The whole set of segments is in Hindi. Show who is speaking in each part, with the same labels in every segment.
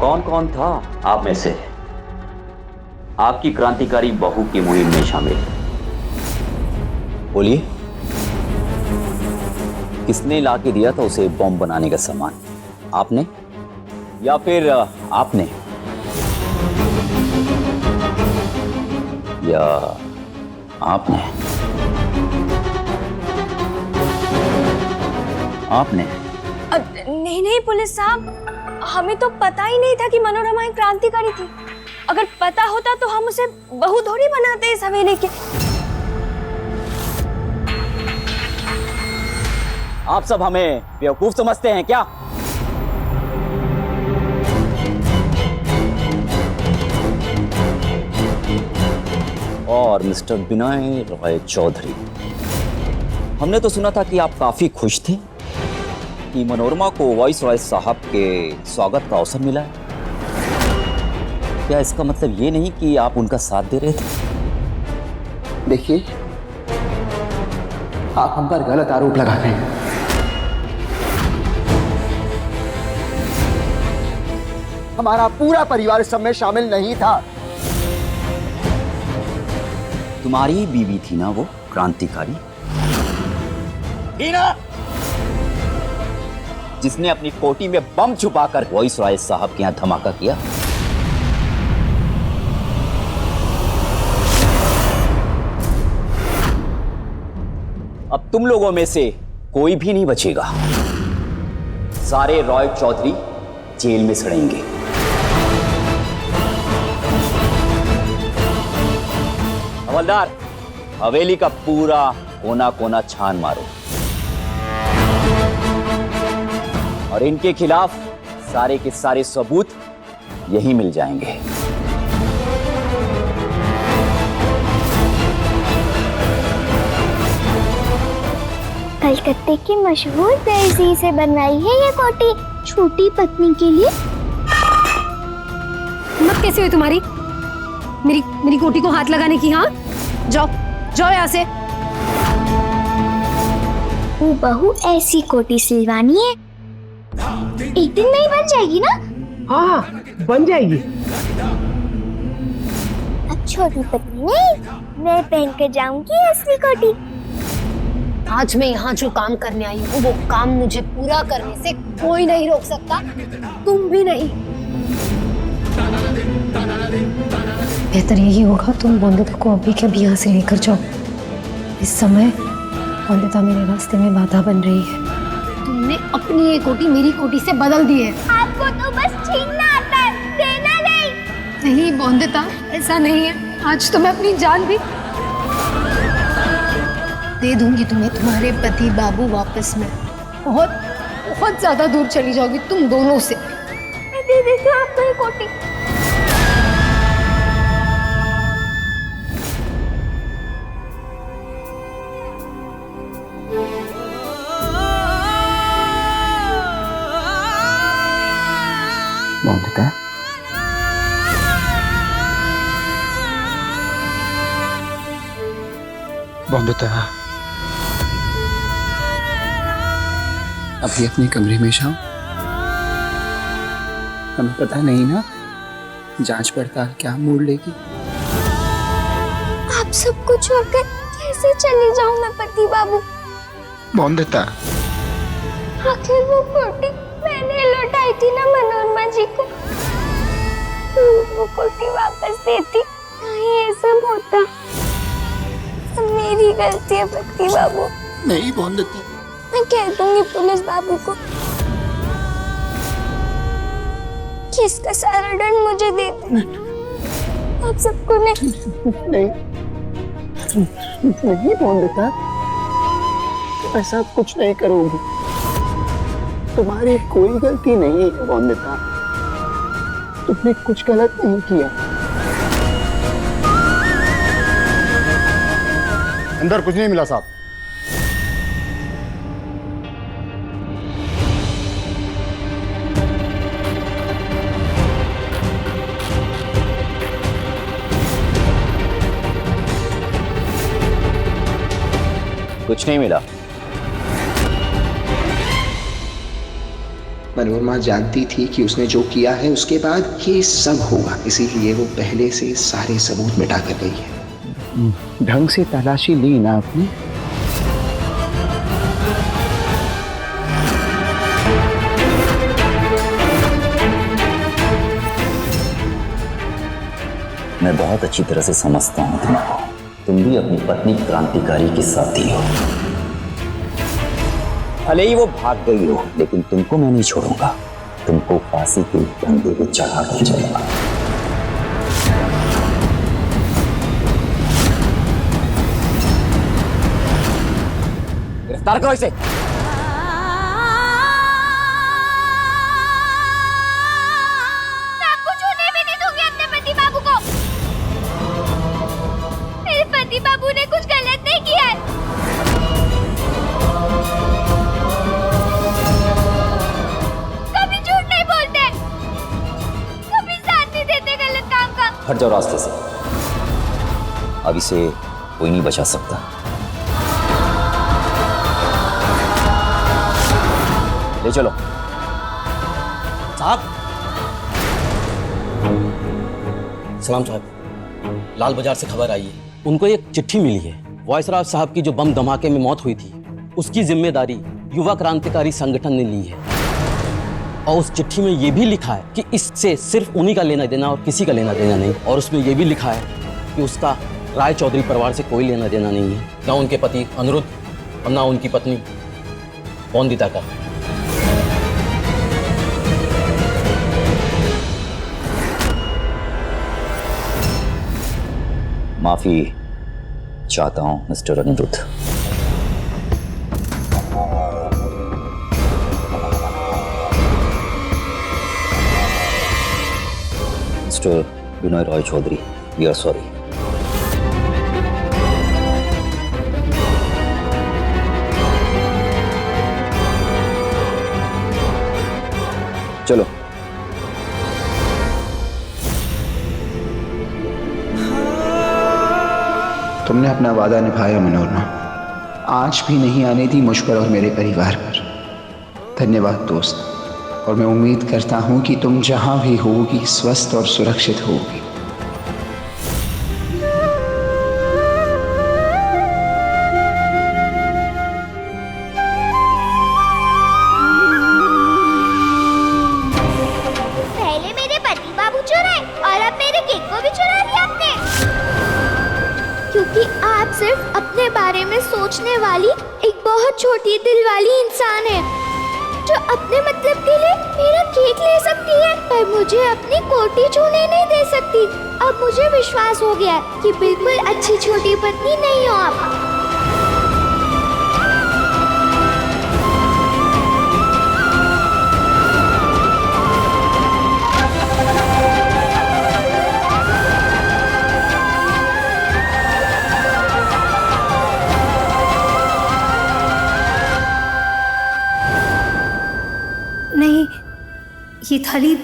Speaker 1: कौन कौन था आप में से आपकी क्रांतिकारी बहू की मुहिम में शामिल? बोलिए, किसने ला के दिया था उसे बॉम्ब बनाने का सामान? आपने या फिर आपने या आपने? आपने?
Speaker 2: नहीं नहीं पुलिस साहब, हमें तो पता ही नहीं था कि मनोरमा एक क्रांतिकारी थी। अगर पता होता तो हम उसे बहू थोड़ी बनाते इस हवेली के।
Speaker 1: आप सब हमें बेवकूफ समझते हैं क्या? और मिस्टर विनय रॉय चौधरी, हमने तो सुना था कि आप काफी खुश थे कि मनोरमा को वॉइस रॉय साहब के स्वागत का अवसर मिला है। क्या इसका मतलब ये नहीं कि आप उनका साथ दे रहे थे?
Speaker 3: देखिए, आप हम पर गलत आरोप लगा रहे हैं। हमारा पूरा परिवार इस सब में शामिल नहीं था।
Speaker 1: तुम्हारी बीवी थी ना वो क्रांतिकारी? ना, जिसने अपनी कोठी में बम छुपाकर वॉइस रॉय साहब के यहां धमाका किया। अब तुम लोगों में से कोई भी नहीं बचेगा। सारे रॉय चौधरी जेल में सड़ेंगे। हवलदार, हवेली का पूरा कोना कोना छान मारो और इनके खिलाफ सारे के सारे सबूत यहीं मिल जाएंगे।
Speaker 4: कलकत्ते की मशहूर दर्जी से बनवाई है ये कोटी छोटी पत्नी के लिए।
Speaker 2: हिम्मत कैसे हुई तुम्हारी मेरी कोटी को हाथ लगाने की? हाँ, जाओ जाओ यहाँ से।
Speaker 4: वो बहू ऐसी कोटी सिलवानी है, एक दिन में ही बन जाएगी ना?
Speaker 5: हाँ, बन जाएगी।
Speaker 4: अब छोटी पत्नी नहीं, मैं पहन कर जाऊंगी असली कोटी।
Speaker 2: आज मैं यहाँ जो काम करने आई हूँ वो काम मुझे पूरा करने से कोई नहीं रोक सकता, तुम भी नहीं। बेहतर यही होगा तुम वंदिता को अभी के अभी यहाँ से लेकर जाओ। इस समय वंदिता मेरे रास्ते में बाधा बन रही है। तुमने अपनी ये कोटी मेरी कोटी से बदल दी है।
Speaker 4: आपको तो बस छीनना आता है, देना नहीं।
Speaker 2: नहीं वंदिता, ऐसा नहीं है। आज तो मैं अपनी जान भी दे दूंगी तुम्हें तुम्हारे पति बाबू वापस में। बहुत बहुत ज्यादा दूर चली जाओगी तुम दोनों से।
Speaker 4: मैं दे देती हूँ आपको ये कोटी।
Speaker 3: वंदिता, वंदिता, अभी अपने कमरे में जाओ। हमें पता नहीं ना जांच पड़ताल क्या मोड़ लेगी।
Speaker 4: आप सबको छोड़कर कैसे चली जाऊं मैं पति बाबू?
Speaker 3: वंदिता,
Speaker 4: आखिर वो कोटी मैंने लौटाई थी ना मनोरमा जी को। वो कोटी वापस देती नहीं ये सब होता। सब मेरी गलती है पति बाबू।
Speaker 3: नहीं वंदिता,
Speaker 4: मैं कह दूंगी पुलिस बाबू को कि इसका सारा दंड मुझे दे देना। आप सबको नहीं।
Speaker 3: नहीं नहीं वंदिता, ऐसा कुछ नहीं करूंगी। तुम्हारी कोई गलती नहीं है वंदिता, तुमने कुछ गलत नहीं किया।
Speaker 6: अंदर कुछ नहीं मिला साहब।
Speaker 1: कुछ नहीं मिला।
Speaker 3: मनोरमा जानती थी कि उसने जो किया है उसके बाद ये सब होगा, इसीलिए वो पहले से सारे सबूत मिटा कर गई है। ढंग से तलाशी ली ना आपने?
Speaker 1: मैं बहुत अच्छी तरह से समझता हूं तुमको। तुम भी अपनी पत्नी क्रांतिकारी के साथी हो। भले ही वो भाग गई हो, लेकिन तुमको मैं नहीं छोड़ूंगा। तुमको फांसी के फंदे पे चढ़ा कर चलूंगा। गिरफ्तार करो इसे।
Speaker 4: मैं आपको छूने भी नहीं दूंगी अपने पति बाबू को। मेरे पति बाबू ने कुछ गलत नहीं किया है। कभी झूठ नहीं बोलते, कभी साथ नहीं देते गलत काम का।
Speaker 1: हट जाओ रास्ते से। अब इसे कोई नहीं बचा सकता। ले चलो।
Speaker 7: साहब, सलाम साहब, लाल बाजार से खबर आई है। उनको एक चिट्ठी मिली है। वायसराय साहब की जो बम धमाके में मौत हुई थी, उसकी जिम्मेदारी युवा क्रांतिकारी संगठन ने ली है। और उस चिट्ठी में यह भी लिखा है कि इससे सिर्फ उन्हीं का लेना देना और किसी का लेना देना नहीं। और उसमें यह भी लिखा है कि उसका राय चौधरी परिवार से कोई लेना देना नहीं है, ना उनके पति अनिरुद्ध और ना उनकी पत्नी वंदिता का।
Speaker 1: माफी चाहता हूं mister Anirudh. Mister Vinay Roy Chaudhary, we are sorry. चलो।
Speaker 3: तुमने अपना वादा निभाया मनोरमा। आज भी नहीं आने दी मुझ पर और मेरे परिवार पर। धन्यवाद दोस्त। और मैं उम्मीद करता हूं कि तुम जहां भी होगी स्वस्थ और सुरक्षित होगी।
Speaker 4: पहले मेरे पति बाबू चुराए और अब मेरे केक को भी चुरा लिया आपने। क्योंकि आप सिर्फ अपने बारे में सोचने वाली एक बहुत छोटी दिल वाली इंसान है, जो अपने मतलब के लिए मेरा केक ले सकती है पर मुझे अपनी कोटी छूने नहीं दे सकती। अब मुझे विश्वास हो गया कि बिल्कुल अच्छी छोटी पत्नी नहीं हो आप।
Speaker 2: नहीं, ये थाली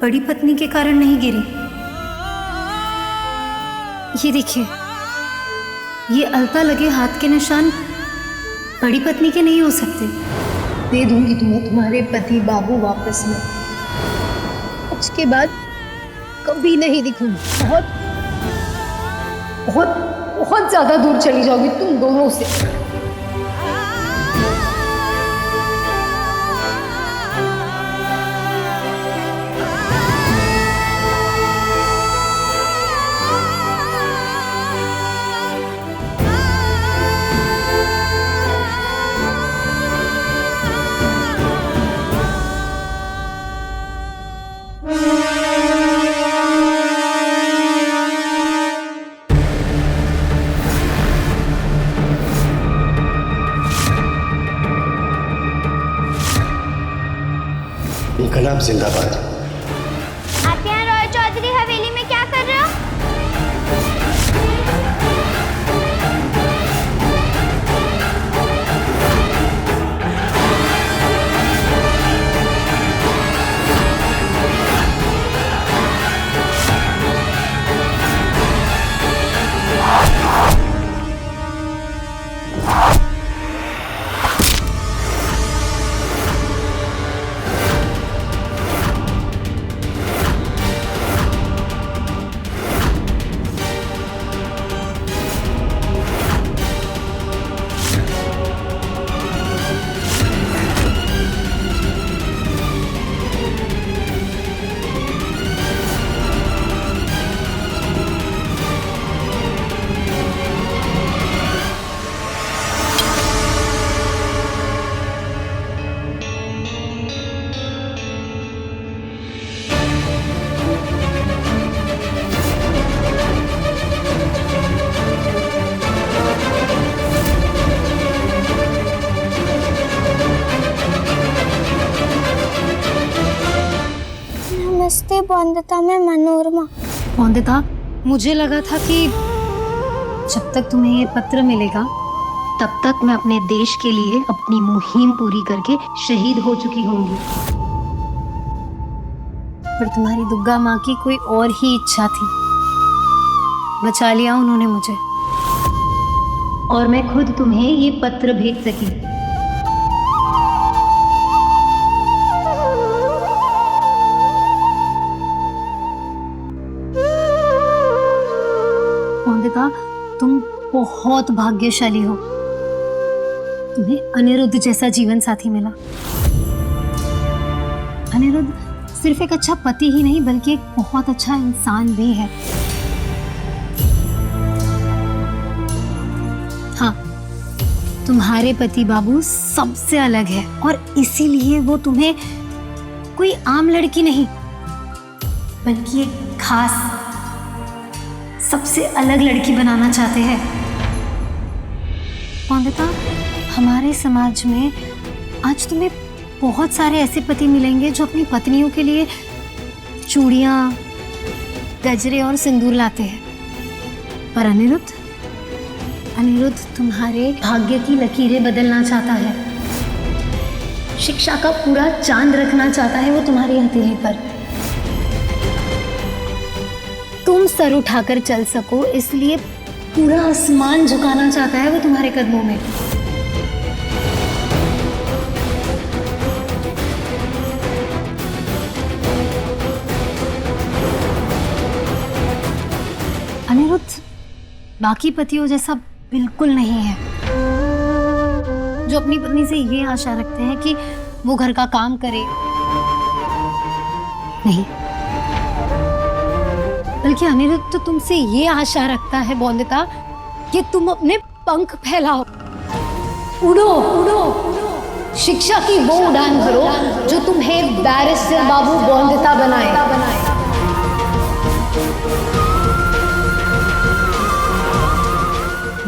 Speaker 2: बड़ी पत्नी के कारण नहीं गिरी। ये देखिए, ये अलता लगे हाथ के निशान बड़ी पत्नी के नहीं हो सकते। दे दूंगी तुम्हें तुम्हारे पति बाबू वापस में। उसके बाद कभी नहीं दिखूंगी। बहुत बहुत बहुत ज्यादा दूर चली जाओगी तुम दोनों से।
Speaker 6: इनकलाब जिंदाबाद।
Speaker 4: आप यहाँ रॉय चौधरी हवेली में क्या कर रहे हो? ये बंदता में मनोरमा।
Speaker 2: बंदता, मुझे लगा था कि जब तक तुम्हें ये पत्र मिलेगा तब तक मैं अपने देश के लिए अपनी मुहिम पूरी करके शहीद हो चुकी होंगी। पर तुम्हारी दुर्गा माँ की कोई और ही इच्छा थी। बचा लिया उन्होंने मुझे और मैं खुद तुम्हें ये पत्र भेज सकी। बंदिता, तुम बहुत भाग्यशाली हो। तुम्हें अनिरुद्ध जैसा जीवन साथी मिला। अनिरुद्ध सिर्फ एक अच्छा पति ही नहीं बल्कि एक बहुत अच्छा इंसान भी है। हाँ, तुम्हारे पति बाबू सबसे अलग है और इसीलिए वो तुम्हें कोई आम लड़की नहीं बल्कि एक खास सबसे अलग लड़की बनाना चाहते हैं। बंदिता, हमारे समाज में आज तुम्हें बहुत सारे ऐसे पति मिलेंगे जो अपनी पत्नियों के लिए चूड़ियाँ, गजरे और सिंदूर लाते हैं। पर अनिरुद्ध तुम्हारे भाग्य की लकीरें बदलना चाहता है। शिक्षा का पूरा चांद रखना चाहता है वो तुम्हारी हथेली पर। तुम सर उठाकर चल सको इसलिए पूरा आसमान झुकाना चाहता है वो तुम्हारे कदमों में। अनिरुद्ध बाकी पतियों जैसा बिल्कुल नहीं है, जो अपनी पत्नी से ये आशा रखते हैं कि वो घर का काम करे। नहीं, बल्कि अनिरुद्ध तो तुमसे ये आशा रखता है बंदिता कि तुम अपने पंख फैलाओ, उड़ो उड़ो, शिक्षा की वो उड़ान भरो जो तुम्हें बैरिस्टर बाबू बंदिता बनाए।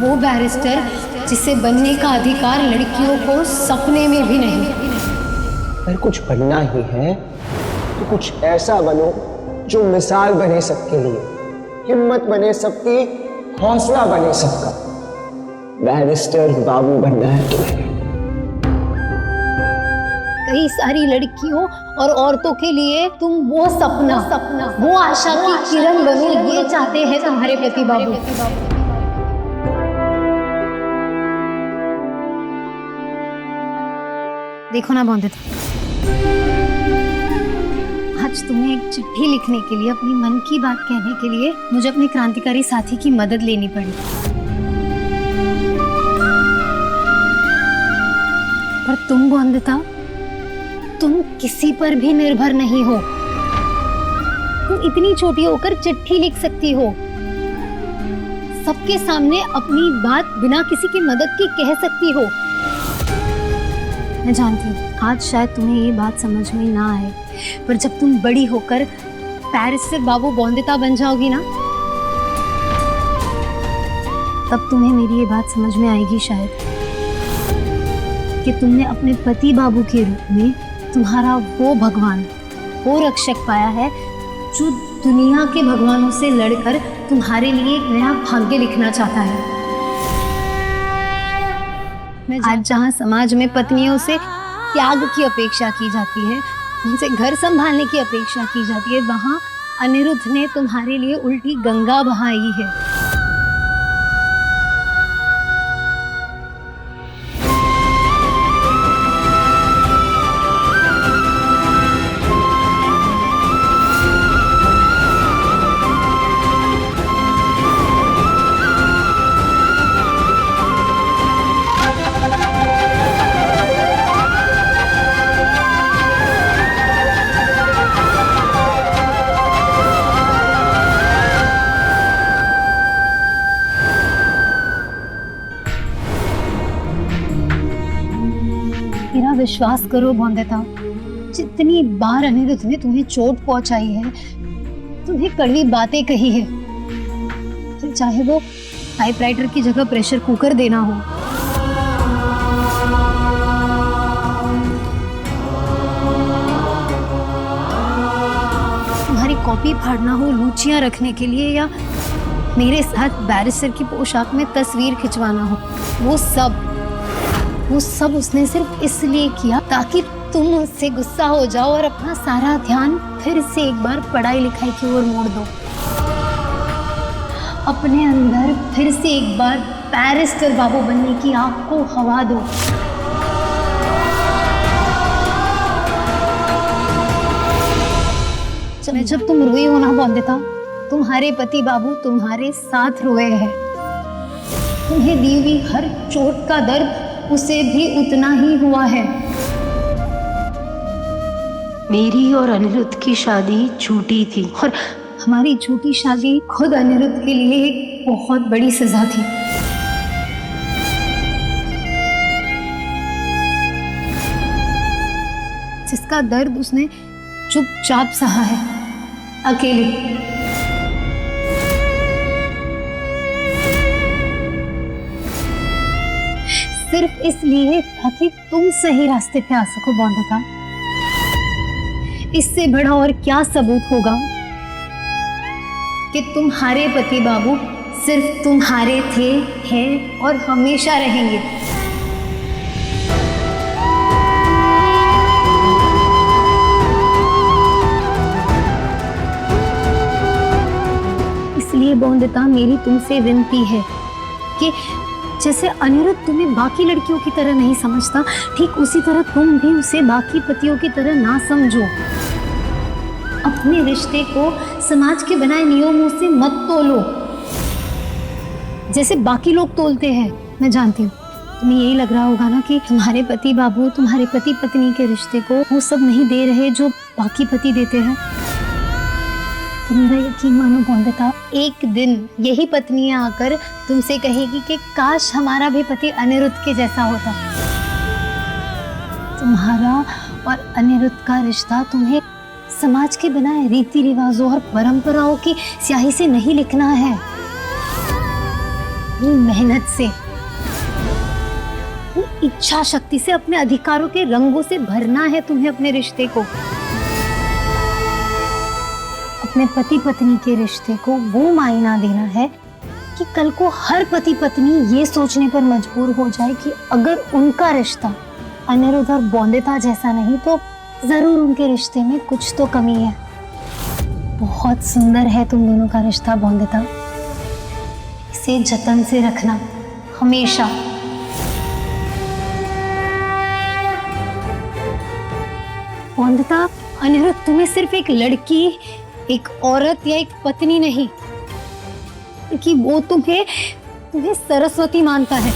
Speaker 2: वो बैरिस्टर जिसे बनने का अधिकार लड़कियों को सपने में भी नहीं।
Speaker 5: अगर कुछ बनना ही है तो कुछ ऐसा बनो जो मिसाल बने सबके लिए, हिम्मत बने सबकी, हौसला बने सबका। बैरिस्टर बाबू बनना है तुम्हें।
Speaker 2: कई सारी लड़कियों और औरतों के लिए तुम वो सपना, वो आशा की किरण बनो, ये चाहते हैं तुम्हारे पति बाबू। देखो ना बंदिता, आज तुम्हें एक चिट्ठी लिखने के लिए, अपनी मन की बात कहने के लिए मुझे अपने क्रांतिकारी साथी की मदद लेनी पड़ी। पर तुम बंदिता, तुम किसी पर भी निर्भर नहीं हो। तुम इतनी छोटी होकर चिट्ठी लिख सकती हो, सबके सामने अपनी बात बिना किसी की मदद के कह सकती हो। मैं जानती हूँ आज शायद तुम्हें ये बात समझ में ना आए, पर जब तुम बड़ी होकर बैरिस्टर बाबू बंदिता बन जाओगी ना, तब तुम्हें मेरी ये बात समझ में आएगी शायद कि तुमने अपने पति बाबू के रूप में तुम्हारा वो भगवान, वो रक्षक पाया है जो दुनिया के भगवानों से लड़कर तुम्हारे लिए एक नया भाग्य लिखना चाहता है। आज जहाँ समाज में पत्नियों से त्याग की अपेक्षा की जाती है, उनसे घर संभालने की अपेक्षा की जाती है, वहाँ अनिरुद्ध ने तुम्हारे लिए उल्टी गंगा बहाई है। मेरा विश्वास करो बंदिता, जितनी बार अनिरुद्ध ने तुम्हें चोट पहुंचाई है, तुम्हें कड़वी बातें कही है, फिर चाहे वो टाइपराइटर की जगह प्रेशर कुकर देना हो, तुम्हारी कॉपी फाड़ना हो लूचियां रखने के लिए या मेरे साथ बैरिस्टर की पोशाक में तस्वीर खिंचवाना हो, वो सब उसने सिर्फ इसलिए किया ताकि तुम उससे गुस्सा हो जाओ और अपना सारा ध्यान फिर से एक बार पढ़ाई लिखाई की ओर मोड़ दो। अपने अंदर फिर से एक बार बैरिस्टर बाबू बनने की आग को हवा दो। जब तुम रोई हो ना वंदिता, तुम्हारे पति बाबू तुम्हारे साथ रोए हैं। तुम्हें दी हुई हर चोट का दर्द उसे भी उतना ही हुआ है। मेरी और अनिरुद्ध की शादी झूठी थी और हमारी झूठी शादी खुद अनिरुद्ध के लिए एक बहुत बड़ी सजा थी। जिसका दर्द उसने चुपचाप सहा है, अकेले। सिर्फ इसलिए ताकि तुम सही रास्ते पे आ सको वंदिता। इससे बड़ा और क्या सबूत होगा कि तुम्हारे पति बाबू सिर्फ तुम्हारे थे, हैं और हमेशा रहेंगे। इसलिए वंदिता, मेरी तुमसे विनती है कि जैसे अनिरुद्ध तुम्हें बाकी लड़कियों की तरह नहीं समझता, ठीक उसी तरह तुम भी उसे बाकी पतियों की तरह ना समझो। अपने रिश्ते को समाज के बनाए नियमों से मत तोलो जैसे बाकी लोग तोलते हैं। मैं जानती हूँ तुम्हें यही लग रहा होगा ना कि तुम्हारे पति बाबू तुम्हारे पति पत्नी के रिश्ते को वो सब नहीं दे रहे जो बाकी पति देते हैं। तो मेरा यकीन मानो वंदिता, एक दिन यही पत्नियां आकर तुमसे कहेगी कि काश हमारा भी पति अनिरुद्ध के जैसा होता। तुम्हारा और अनिरुद्ध का रिश्ता तुम्हें समाज के बनाए रीति रिवाजों और परंपराओं की स्याही से नहीं लिखना है, ये मेहनत से, ये इच्छा शक्ति से, अपने अधिकारों के रंगों से भरना है तुम्हें अपने रिश्ते को। अपने पति पत्नी के रिश्ते को वो मायना देना है कि कल को हर पति पत्नी ये सोचने पर मजबूर हो जाए कि अगर उनका रिश्ता अनिरुद्ध और वंदिता जैसा नहीं तो जरूर उनके रिश्ते में कुछ तो कमी है। बहुत सुंदर है तुम दोनों का रिश्ता वंदिता, इसे जतन से रखना हमेशा। वंदिता, अनिरुद्ध तुम्हें सिर्फ एक लड़की, एक औरत या एक पत्नी नहीं, कि वो तुम्हें सरस्वती मानता है।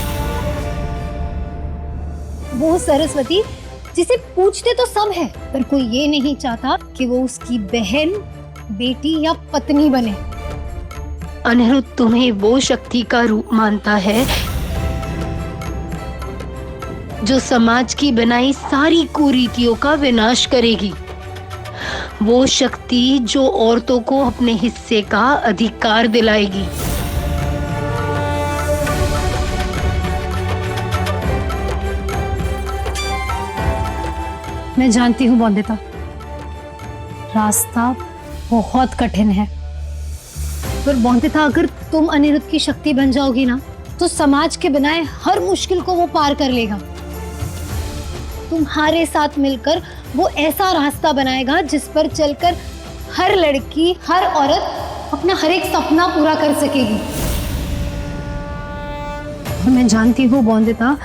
Speaker 2: वो सरस्वती जिसे पूछते तो सब है, पर कोई ये नहीं चाहता कि वो उसकी बहन, बेटी या पत्नी बने। अनिरुद्ध तुम्हें वो शक्ति का रूप मानता है जो समाज की बनाई सारी कुरीतियों का विनाश करेगी। वो शक्ति जो औरतों को अपने हिस्से का अधिकार दिलाएगी। मैं जानती हूँ वंदिता, रास्ता बहुत कठिन है, पर वंदिता अगर तुम अनिरुद्ध की शक्ति बन जाओगी ना तो समाज के बनाए हर मुश्किल को वो पार कर लेगा। तुम्हारे साथ मिलकर वो ऐसा रास्ता बनाएगा जिस पर चलकर हर लड़की, हर औरत अपना हर एक सपना पूरा कर सकेगी। और मैं जानती हूँ वंदिता,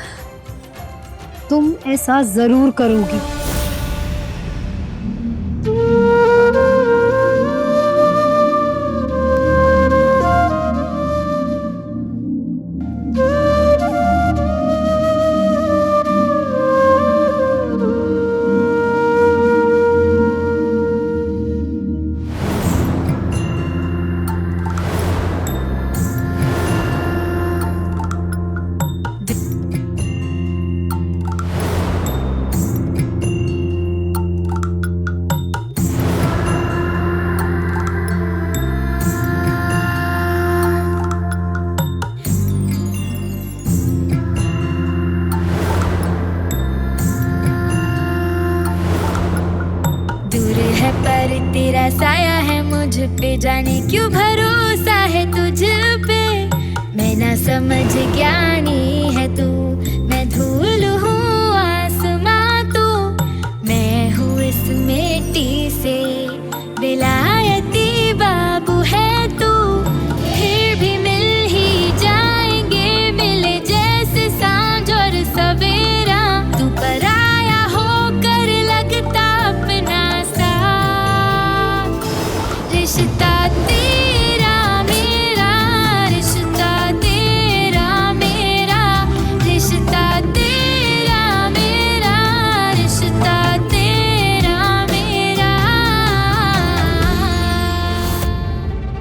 Speaker 2: तुम ऐसा जरूर करोगी।
Speaker 8: पर तेरा साया है मुझ पे, जाने क्यों भरोसा है तुझ पे। मैं ना समझ ज्ञानी है तू, मैं धूल